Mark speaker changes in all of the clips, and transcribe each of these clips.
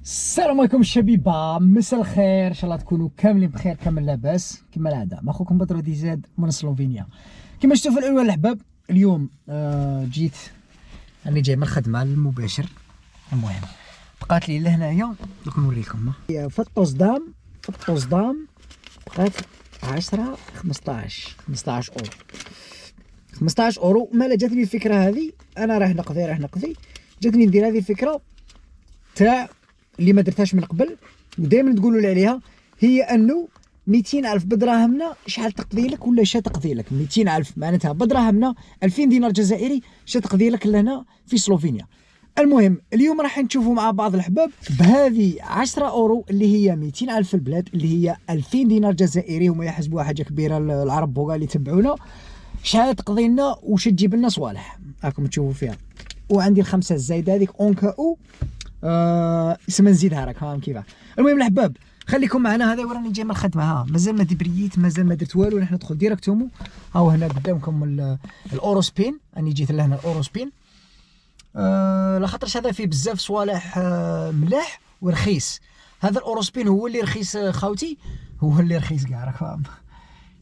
Speaker 1: السلام عليكم الشبيبه، مساء الخير، ان شاء الله تكونوا كاملين بخير، كامل لاباس كما العاده. مع اخوكم بدر دي زاد من سلوفينيا. كما شفتوا في الاول الاحباب، اليوم جيت راني جاي من الخدمه المباشر. المهم بقات لي لهنايا دوك نوريكم في الطوزدام. بقات 10 15 اورو. 15 اورو. مالا جاتني الفكره هذه، انا راه نقضي جاتني ندير هذه الفكره تاع اللي ما درتهاش من قبل ودائما تقولوا لي عليها، هي انه 200 الف بدراهمنا شحال تقضي لك ولا شا تقضي لك. 200 الف معناتها بدراهمنا 2000 دينار جزائري شا تقضي لك لهنا في سلوفينيا. المهم اليوم راح نشوفوا مع بعض الحباب بهذه 10 اورو اللي هي 200 الف في البلاد، اللي هي 2000 دينار جزائري، هما يحسبوها حاجه كبيره العرب بوغا اللي يتبعونا، شحال تقضي لنا وش تجيب لنا صوالح. راكم تشوفوا فيها. وعندي الخمسه الزايده هذيك اونكا او اسم نزيدها راك فاهم كيفاه. المهم الحباب خليكم معنا. هذا وراني جاي من الخدمه، مازال ما دبرييت، مازال ما درت والو. نحن ندخل ديريكتومو. هاو هنا قدامكم الاورو سبين. راني جيت لهنا الاورو سبين لاخاطرش هذا فيه بزاف صوالح ملاح ورخيص. هذا الاورو سبين هو اللي رخيص خاوتي، هو اللي رخيص كاع راك فاهم.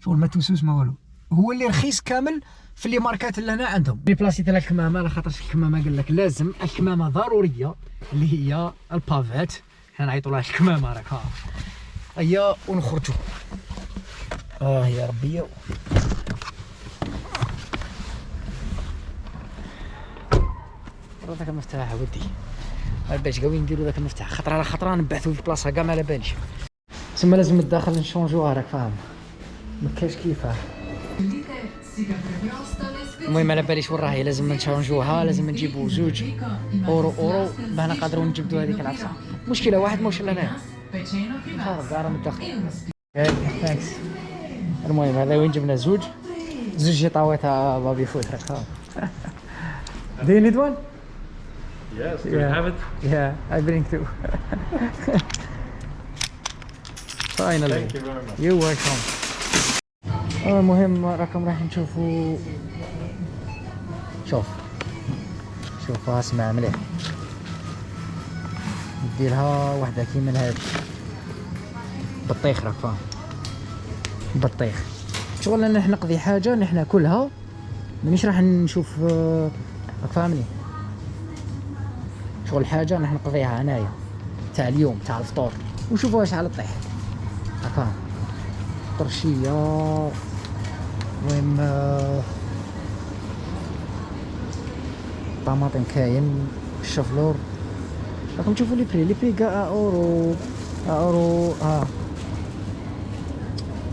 Speaker 1: شغل ما توسوس ما والو، هو اللي رخيص كامل في اللي ماركات اللي هنا عندهم. بلاصي تاع الكمامه، لاخاطرش الكمامه قال لك لازم الكمامه ضروريه اللي هي البافات. حنا نعيطوا لها الكمامه راك ها. هيا ونخرجوا. يا ربي. ذاك المفتاح ودي ما باش قاوي نديروا ذاك المفتاح، خطره على خطره نبعثوا في بلاصه كاع ما على باليش. تسمى لازم الداخل نشونجوها راك فاهم، ما كاينش كيفاه. المهم على باليش وين راهي، لازم نشونجوها، لازم نجيبوا 2 اورو بانا قادروا نجبدوا هذيك العفسه. مشكله واحد موش لهنايا خارج كاع من الداخل. ثانكس. المهم هذا وين جبنا 2 جيطاوات تاع بابي فوت راك فاهم. Do you need one?
Speaker 2: Yes, do you have it?
Speaker 1: Yeah, I bring 2. Finally.
Speaker 2: Thank you very much.
Speaker 1: You're welcome. المهم راكم راح نشوفوا. شوف اسمع مليح. نديرها وحده كيما هذه بطيخ راك فاهم. بطيخ شغل انا نقضي حاجه نحن ناكلها، مانيش راح نشوف راك فاهمني. شغل حاجه راح نقضيها انايا تاع اليوم تاع الفطور، وشوفوها شحال طيح راك فاهم. طرشيه. المهم طماطم كاين، الشفلور راكم تشوفوا لي بري كاع اورو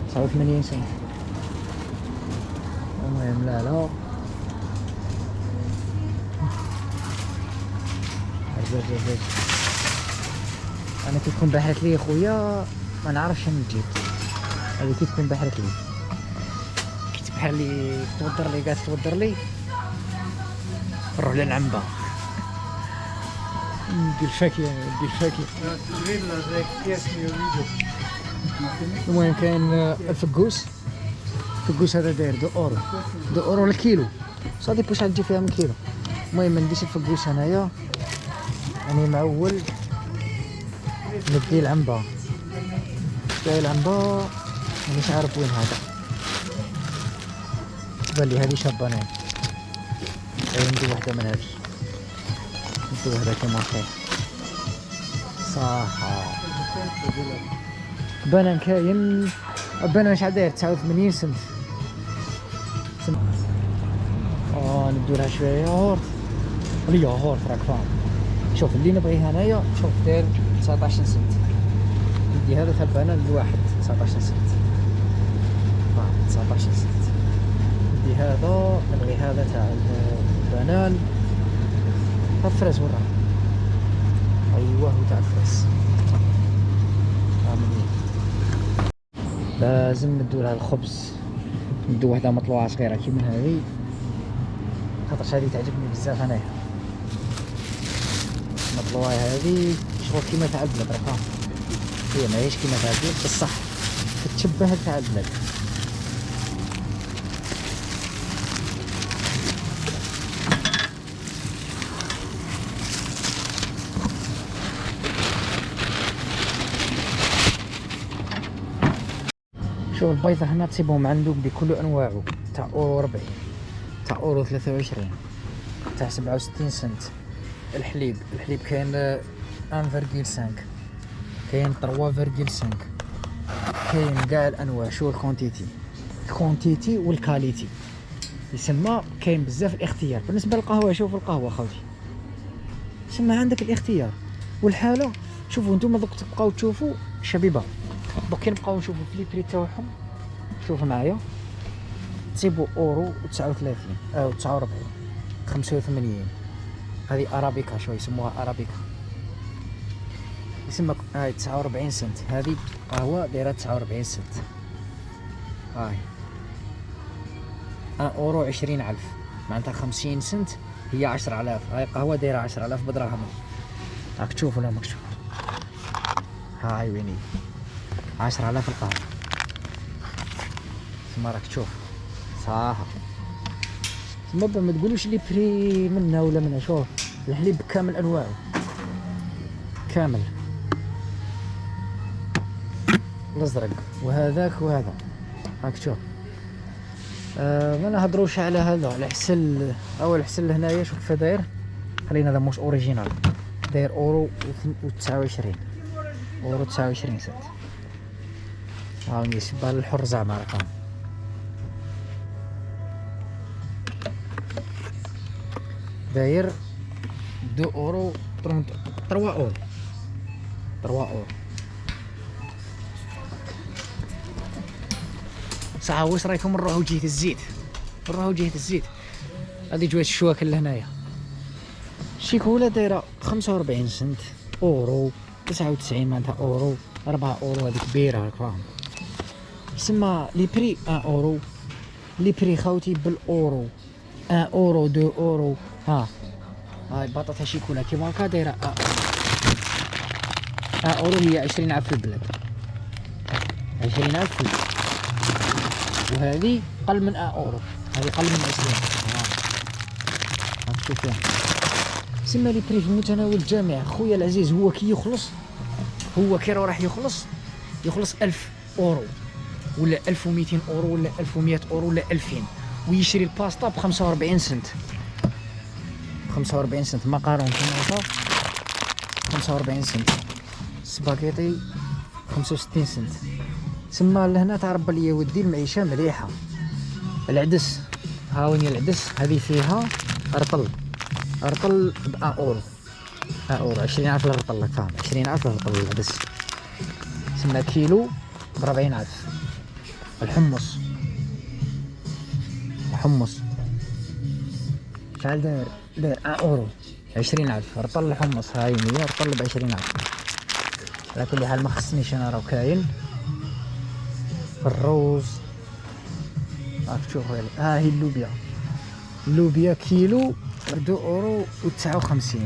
Speaker 1: 89 سنت. المهم لا زاد انا كي تكون بحرت لي خويا ما نعرفش شنو نجيب. هذه كي تكون بحرت لي، كي تبحر لي توضر لي نروح للعنبه ندير فاكهه. المهم كاين الفقوس هذا داير 2 اورو الكيلو، صافي واش غتجي فيها من كيلو. المهم ما نديش الفقوس هنايا، راني معول ندي العنبه. مانيش عارف وين هذا، تبان لي هذه شابه نعم. ندي وحده من هذه، ندي وحده كيما الخير صح. بنان كاين، بنان شحال داير 89 سنت. ندير لها شويه ياغورت راك فاهم. شوف اللي نبغيه هنايا، شوف داير 19 سنت. ندي هذا تاع البنان الواحد 19 سنت 19 سنت. ندي هذا، نبغي هذا تاع البنان. الفريز وين راه؟ ايوه هو تاع الفريز. لازم ندو لها الخبز، ندو وحده مطلوعه صغيره كيما هذه، خاطرش هذه تعجبني بزاف انايا. مطلوعه هذه شغل كيما تاع البلاد راك فاهم. هي ماهيش كيما تاع البلاد بصح تتشبه تاع البلاد. شوف البيضة هنا تصيبهم عنده بكل انواعه، تاع اورو 40، تاع اورو 23، تاع 67 سنت. الحليب كاين 1.5، كاين 3.5، كاين كاع الانواع. شو الكونتيتي والكاليتي يسمى. كاين بزاف الاختيار. بالنسبه للقهوه، شوف القهوه خوتي يسمى عندك الاختيار والحاله. شوفوا نتوما دوك تبقاو تشوفوا شبيبه، دوك كنبقاو نشوفوا في لي بري تاعهم. شوفوا معايا، تصيبوا اورو 39 او 49 85. هذه ارابيكا، شو يسموها ارابيكا، يسمى هاي 49 سنت. هذه قهوه دايره 49 سنت. هاي اورو 20,000 معناتها 50 سنت هي 10,000. هاي قهوه دايره 10,000 بدراهم. راك تشوف ولا ماك تشوف؟ هاي ويني 10,000 القهوه. تما راك تشوف صراحه. تما ما تقولوش لي بري منها ولا منها. شوف الحليب كامل انواعه كامل، الازرق وهذاك وهذا. راك تشوف. ما نهضروش على هذا، العسل. اول عسل هنايا شوف كيف داير. خلينا هذا موش اوريجينال، داير اورو و29 اورو 29 سنت. ها يشبه الحر زعما رقم. داير 2 اورو 3 اورو 3 اورو. صح. واش رايكم نروحو جهة الزيت؟ نروحو جهة الزيت. هذه جوية الشواك اللي هنايا. الشيكولا دايرة 45 سنت اورو 99 معناتها اورو 4 اورو. هذه كبيرة راك فاهم. يسمى لي بري 1 اورو. لي بري خاوتي بالاورو 1 اورو 2 اورو. ها هاي بطاطا شيكولا كيما هكا دايرة 1 اورو. هي 20,000 في البلاد، 20,000 في البلاد. وهذه قل من 1 اورو، هذه قل من 20. راك تشوف فيها. سما لي بري في متناول الجميع. خويا العزيز هو كي يخلص، هو كي راح يخلص 1000 اورو ولا 1200 اورو ولا 1100 اورو ولا 2000، ويشري الباستا ب 45 سنت. 45 سنت مقارون كيما 45 سنت. سباغيتي 65 سنت. سما لهنا تعرف بلي يا ودي المعيشه مليحه. العدس، ها وين العدس. هذه فيها رطل ب 1 اورو. 1 اورو 20,000 الرطل. فاهم 20,000 الرطل العدس. سما كيلو ب 40,000. الحمص شحال داير 1 اورو 20,000 رطل الحمص. هاي 100 رطل ب 20,000. على كل حال ما خصنيش انا، راه كاين الروز. راك تشوف. ها هي اللوبيا كيلو 2 اورو و59.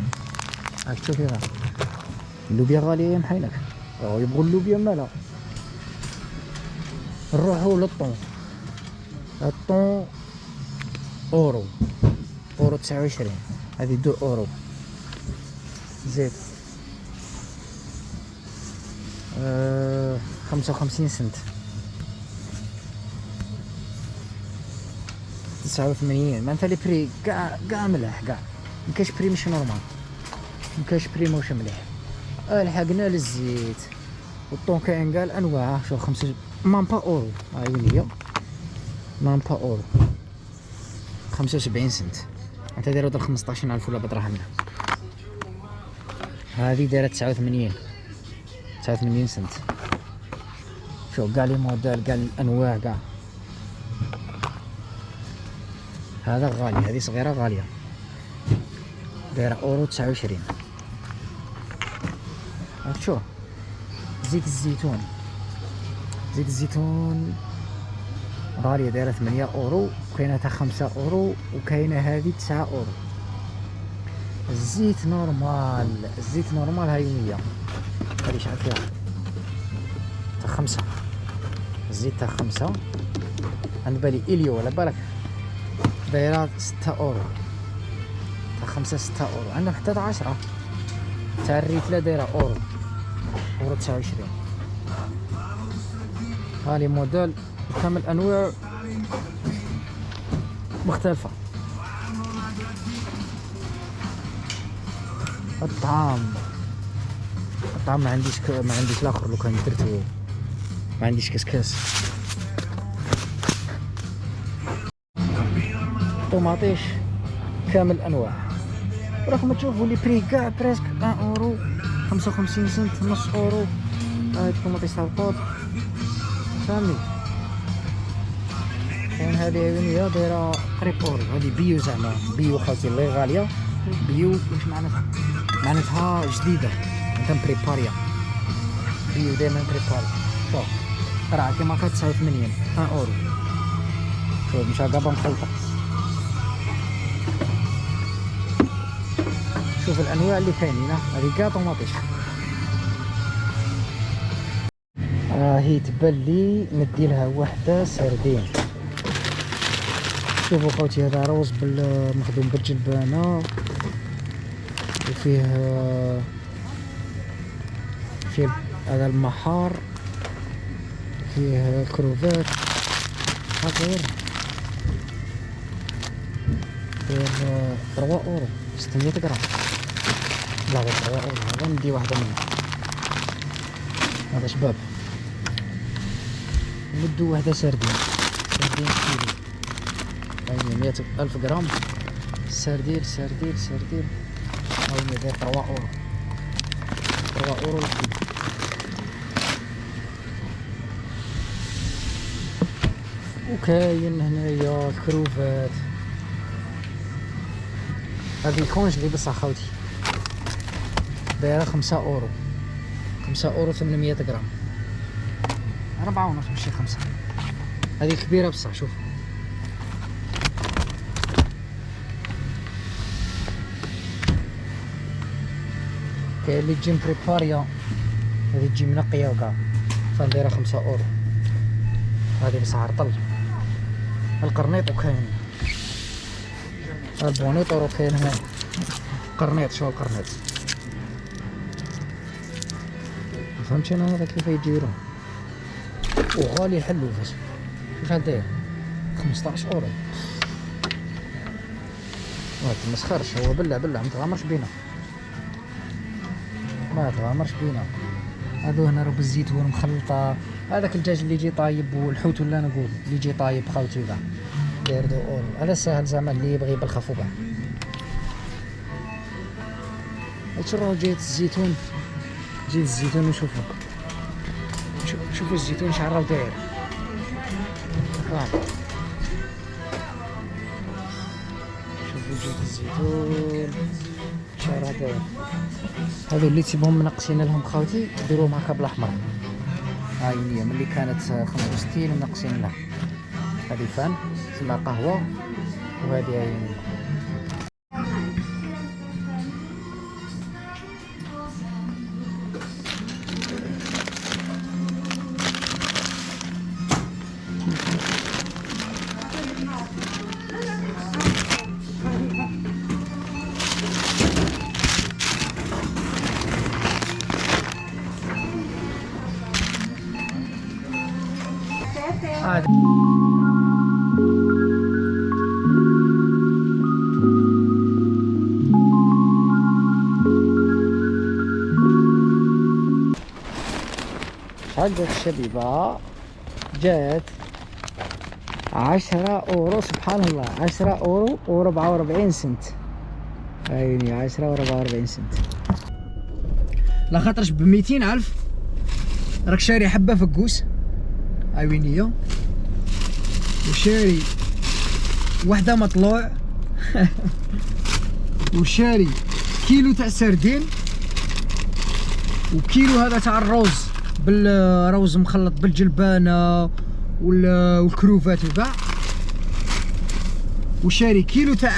Speaker 1: راك تشوف فيها. اللوبيا غاليه يا محينك. يبغوا اللوبيا مالها. نروحو للطون. الطون اورو 29. هذه 2 اورو. زيت 55 سنت. 89 معناتها لي بري كاع ملاح. كاع مكاش بري مش نورمال، مكاش بري موش مليح. لحقنا للزيت. والطون كاين كاع الانواع. شوف 5 مامبا اورو. هاي وين هي مامبا اورو 75 سنت. معناتها دايره 15,000 ولا بدراهمنا. هذه دايره 89 سنت. شوف كاع لي موديل كاع الانواع كاع. هذا غالي، هذه صغيره غاليه دايره اورو 29. راك تشوف. زيت الزيتون غاليه دايره 8 اورو. وكاينه تاع 5 اورو وكاينه هذه 9 اورو. الزيت نورمال هاي 100. هذه شحال فيها؟ تاع 5. الزيت تاع 5 عند بالي إليو على بالك دايره 6 اورو. تاع 5 6 اورو. عندهم حتى تاع 10 تاع الريتله دايره اورو 29. هالي موديل كامل انواع مختلفة. الطعام ما عنديش الاخر، لو كان درتو ما عنديش كسكاس. طوماطيش كامل الانواع، راكم تشوفوا لي بري كاع بريسك 1 اورو 55 سنت، نص اورو. هاي الطوماطيش تاع القوط فهمني. كاين هذه عيونية دايرة قريب اورو، هذه بيو زعما بيو خاوتي اللي غالية. بيو واش معناتها؟ معناتها جديدة، مادام بريباريا. بيو دايما بريباريا. شوف راه كيما كا 89 1 اورو. شوف مشا قابا مخلطة. شوف الانواع اللي كاينين، هذه كاع طوماطيش. هي تبان لي ندي لها وحده سردين. شوفوا خوتي هذا روز مخدوم بالجلبانه، وفيه هذا المحار، فيه الكروفات. هاكا داير 3 اورو 600 غرام. لا غير 3 اورو، هذا ندي واحده منهم. هذا شباب ندو وحده سردين كيلو، يعني 100,000 غرام سردين. هاو داير 3 اورو 3 اورو الكيلو. وكاين هنايا الكروفات، هذه الكونجلي بصح خوتي دايره 5 اورو 800 غرام، 4 ونص ماشي 5. هذه كبيره بصح. شوف كاين اللي تجي بريباريا، هذه تجي منقيه وكاع، فدايره 5 اورو. هذه بصح رطل. القرنيط وكاين البونيطور وكاين هنا قرنيط. شو القرنيط فهمتش انا هذا كيف يديروه، وغالي الحلو فاش. شوف شحال داير 15 اورو. ما تمسخرش، هو بلا ما تغامرش بينا، هادو هنا راه بالزيتون مخلطه. هذاك الدجاج اللي يجي طايب والحوت ولا نقول اللي يجي طايب خاوتي كاع داير 2 اورو. هذا ساهل زعما اللي يبغي بالخفو كاع. تشوفوا جيت الزيتون وشوفوا الزيتون شحال راه داير. شوفوا جيت الزيتون شحال راه داير. هذو اللي تسيبهم منقصين لهم خاوتي ديروهم هكا بالاحمر. هاي هي ملي كانت 65 منقصين لها. هذه فان تسمى قهوه، وهذه هي هذه الشبيبة جات 10 اورو. سبحان الله 10 اورو و44 سنت. عيني 10 و44 سنت. لا خاطرش ب 200,000 راك شاري حبة فكوس عينية، وشاري وحدة مطلوع وشاري كيلو تاع سردين، وكيلو هذا تاع الروز بالروز مخلط بالجلبانه والكروفات وكاع، وشاري كيلو تاع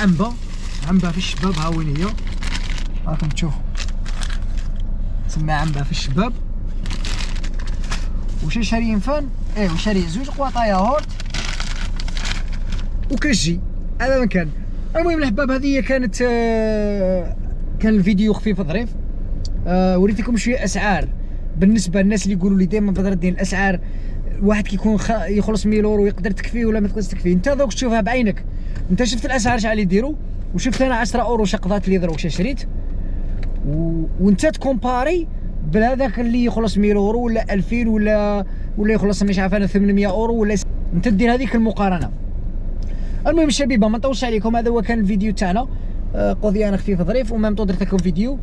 Speaker 1: عنبه في الشباب. ها وين هي راكم تشوفوا تسمى عنبه في الشباب. وش شاريين فان وشاري 2 قواطع ياغورت وكاجي. هذا من كان. المهم الحباب هذه كانت كان الفيديو خفيف ظريف. وريتكم شويه اسعار بالنسبه للناس اللي يقولوا لي دائما بدر الدين الاسعار الواحد كيكون يخلص 1000 يورو يقدر تكفيه ولا ما تقدرش تكفيه، انت دوك تشوفها بعينك، انت شفت الاسعار شحال يديروا، وشفت انا 10 اورو شقضات اللي دروك شريت، وانت تكومباري بهذاك اللي يخلص 1000 يورو ولا 2000 ولا يخلص مش عارف انا 800 اورو ولا انت دير هذيك المقارنه. المهم الشبيبه ما نطولش عليكم، هذا هو كان الفيديو تاعنا، قضيه انا خفيف ظريف، ومام درت لكم فيديو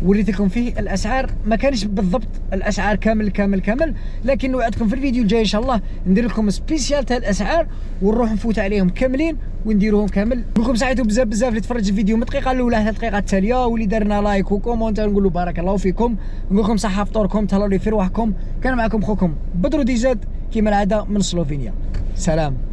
Speaker 1: وريت لكم فيه الاسعار، ما كانش بالضبط الاسعار كامل، لكن وعدتكم في الفيديو الجاي ان شاء الله ندير لكم سبيسيال تاع الاسعار ونروح نفوت عليهم كاملين ونديروهم كامل. نقول لكم ساعدتوا بزاف اللي تفرج الفيديو من الدقيقه الاولى حتى الدقيقه التاليه، واللي دارنا لايك وكومونتير نقول له بارك الله فيكم، نقول لكم صحه فطوركم، تهلاو لي في رواحكم. كان معكم خوكم بدرو ديزاد كيما العاده من سلوفينيا. سلام.